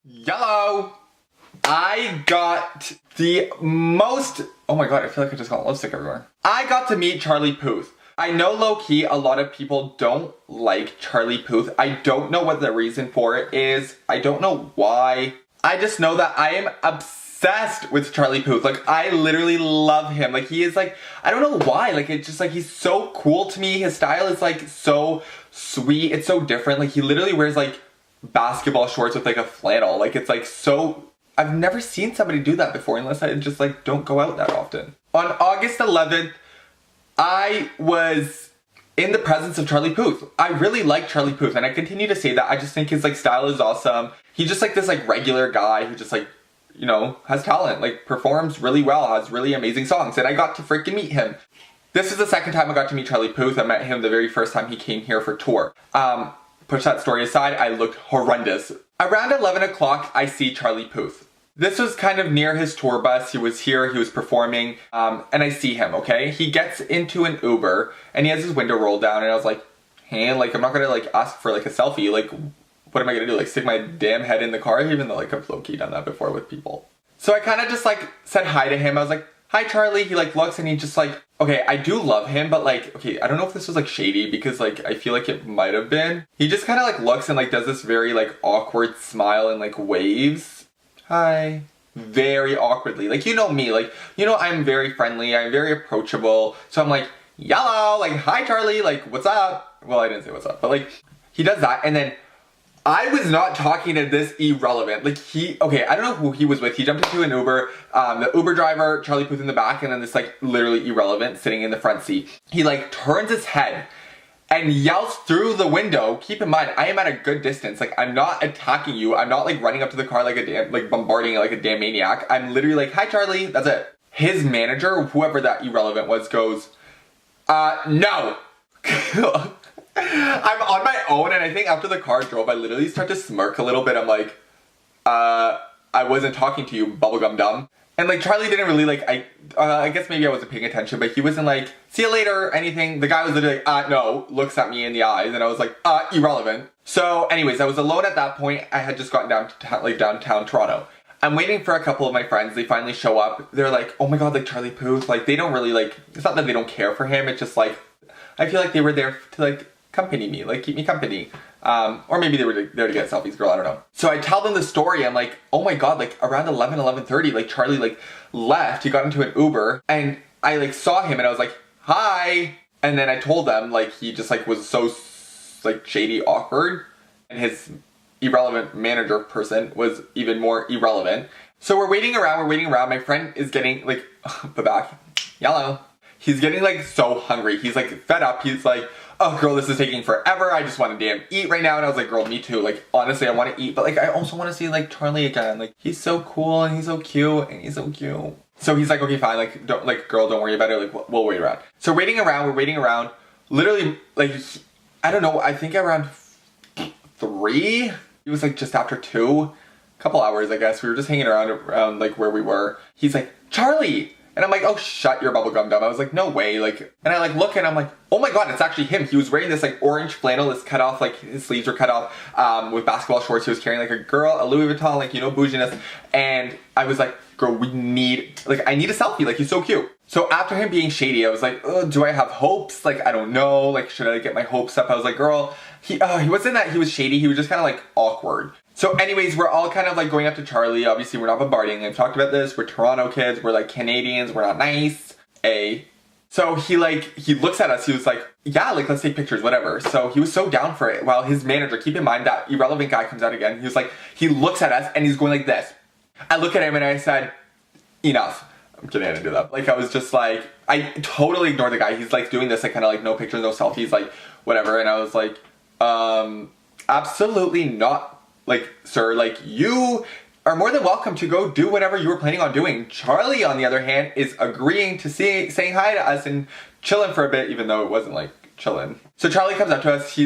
Yellow! I got the most... Oh my god, I feel like I just got lipstick everywhere. I got to meet Charlie Puth. I know low-key a lot of people don't like Charlie Puth. I don't know what the reason for it is. I don't know why. I just know that I am obsessed with Charlie Puth. Like, I literally love him. Like, he is like... I don't know why. Like, it's just like, he's so cool to me. His style is like so sweet. It's so different. Like, he literally wears like basketball shorts with like a flannel. Like, it's like so... I've never seen somebody do that before unless I just like don't go out that often. On August 11th, I was in the presence of Charlie Puth. I really like Charlie Puth and I continue to say that. I just think his like style is awesome. He's just like this like regular guy who just like, you know, has talent, like performs really well, has really amazing songs, and I got to freaking meet him. This is the second time I got to meet Charlie Puth. I met him the very first time he came here for tour. Push that story aside, I looked horrendous. Around 11 o'clock, I see Charlie Puth. This was kind of near his tour bus. He was here, he was performing, and I see him, okay? He gets into an Uber, and he has his window rolled down, and I was like, hey, like, I'm not gonna, like, ask for, like, a selfie. Like, what am I gonna do? Like, stick my damn head in the car? Even though, like, I've low-key done that before with people. So I kind of just, like, said hi to him. I was like, hi, Charlie. He, like, looks, and he just, like, okay, I do love him, but, like, okay, I don't know if this was, like, shady, because, like, I feel like it might have been. He just kind of, like, looks and, like, does this very, like, awkward smile and, like, waves. Hi. Very awkwardly. Like, you know me. Like, you know I'm very friendly. I'm very approachable. So I'm like, yellow. Like, hi, Charlie. Like, what's up? Well, I didn't say what's up. But, like, he does that. And then I was not talking to this irrelevant. Like, okay, I don't know who he was with. He jumped into an Uber. The Uber driver, Charlie Puth in the back, and then this, like, literally irrelevant sitting in the front seat. He, like, turns his head and yells through the window. Keep in mind, I am at a good distance. Like, I'm not attacking you. I'm not, like, running up to the car like a damn, like, bombarding it like a damn maniac. I'm literally like, hi, Charlie. That's it. His manager, whoever that irrelevant was, goes, no. I'm on my own, and I think after the car drove, I literally start to smirk a little bit. I'm like, I wasn't talking to you, bubblegum dumb. And, like, Charlie didn't really, like, I guess maybe I wasn't paying attention, but he wasn't like, see you later, anything. The guy was literally like, no, looks at me in the eyes, and I was like, irrelevant. So, anyways, I was alone at that point. I had just gotten downtown Toronto. I'm waiting for a couple of my friends. They finally show up. They're like, oh my god, like, Charlie Puth. Like, they don't really, like, it's not that they don't care for him. It's just, like, I feel like they were there to, like, accompany me, like, keep me company. Or maybe they were there to get selfies, girl, I don't know. So I tell them the story. I'm like, oh my god, like, around 11:30, like, Charlie, like, left. He got into an Uber, and I, like, saw him, and I was like, hi. And then I told them, like, he just, like, was so, like, shady awkward, and his irrelevant manager person was even more irrelevant. So we're waiting around. My friend is getting, like, put back, yellow. He's getting, like, so hungry. He's, like, fed up. He's like, oh, girl, this is taking forever. I just want to damn eat right now. And I was like, girl, me too. Like, honestly, I want to eat. But, like, I also want to see, like, Charlie again. Like, he's so cool and he's so cute and he's so cute. So he's like, okay, fine. Like, don't, like, girl, don't worry about it. Like, we'll wait around. So we're waiting around. Literally, like, I don't know. I think around 3. It was, like, just after 2. Couple hours, I guess. We were just hanging around, like, where we were. He's like, Charlie! And I'm like, oh, shut your bubblegum dumb. I was like, no way. Like, and I, like, look and I'm like, oh my god, it's actually him. He was wearing this, like, orange flannel that's cut off, like, his sleeves were cut off, with basketball shorts. He was carrying, like, a girl, a Louis Vuitton, like, you know, bouginess. And I was like, girl, we need, like, I need a selfie. Like, he's so cute. So after him being shady, I was like, oh, do I have hopes? Like, I don't know. Like, should I get my hopes up? I was like, girl, he wasn't that he was shady. He was just kind of, like, awkward. So anyways, we're all kind of, like, going up to Charlie. Obviously, we're not bombarding. I've talked about this. We're Toronto kids. We're, like, Canadians. We're not nice. So he looks at us. He was like, yeah, like, let's take pictures, whatever. So he was so down for it. While his manager, keep in mind that irrelevant guy comes out again. He was like, he looks at us and he's going like this. I look at him and I said, enough. I'm kidding, I didn't do that. Like, I was just like, I totally ignored the guy. He's, like, doing this, like, kind of, like, no pictures, no selfies, like, whatever. And I was like, absolutely not. Like, sir, like, you are more than welcome to go do whatever you were planning on doing. Charlie, on the other hand, is agreeing to saying hi to us and chilling for a bit, even though it wasn't, like, chilling. So Charlie comes up to us.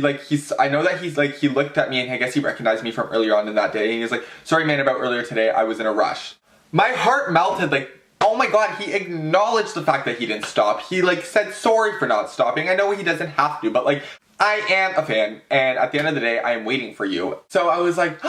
I know that he looked at me and I guess he recognized me from earlier on in that day. And he was like, sorry, man, about earlier today. I was in a rush. My heart melted, like, oh my god, he acknowledged the fact that he didn't stop. He, like, said sorry for not stopping. I know he doesn't have to, but, like, I am a fan, and at the end of the day, I am waiting for you. So I was like,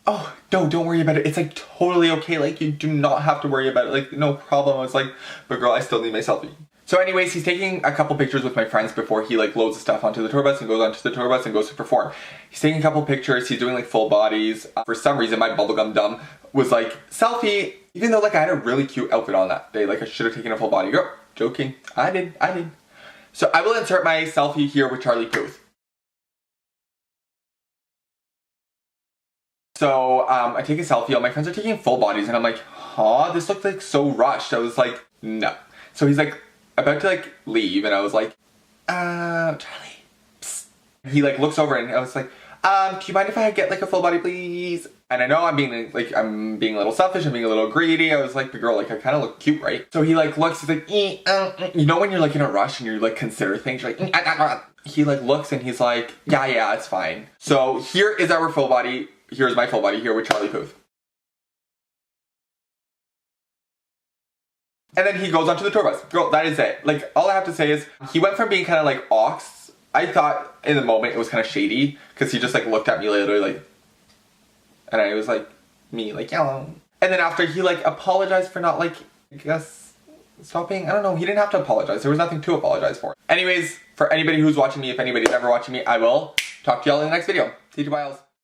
oh, no, don't worry about it. It's like totally okay. Like, you do not have to worry about it. Like, no problem. I was like, but girl, I still need my selfie. So anyways, he's taking a couple pictures with my friends before he like loads the stuff onto the tour bus and goes onto the tour bus and goes to perform. He's taking a couple pictures. He's doing like full bodies. For some reason, my bubblegum dumb was like, selfie. Even though like I had a really cute outfit on that day. Like I should have taken a full body. Girl, joking. I did. So I will insert my selfie here with Charlie Puth. So I take a selfie. All my friends are taking full bodies and I'm like, huh, this looked like so rushed. I was like, no. So he's like about to like leave and I was like, Charlie, psst. He like looks over and I was like, do you mind if I get like a full body please? And I know I'm being a little selfish, I'm being a little greedy. I was like, but girl, like I kind of look cute, right? So he like looks, he's like, you know when you're like in a rush and you like consider things, you're like, he like looks and he's like, yeah, it's fine. So here is our full body. Here's my full body here with Charlie Puth. And then he goes onto the tour bus. Girl, that is it. Like, all I have to say is, he went from being kind of like ox. I thought in the moment it was kind of shady, because he just like looked at me literally like, and I was like, me, like, yellow. And then after he like apologized for not like, I guess, stopping. I don't know, he didn't have to apologize. There was nothing to apologize for. Anyways, for anybody who's watching me, if anybody's ever watching me, I will talk to y'all in the next video. See you, biles.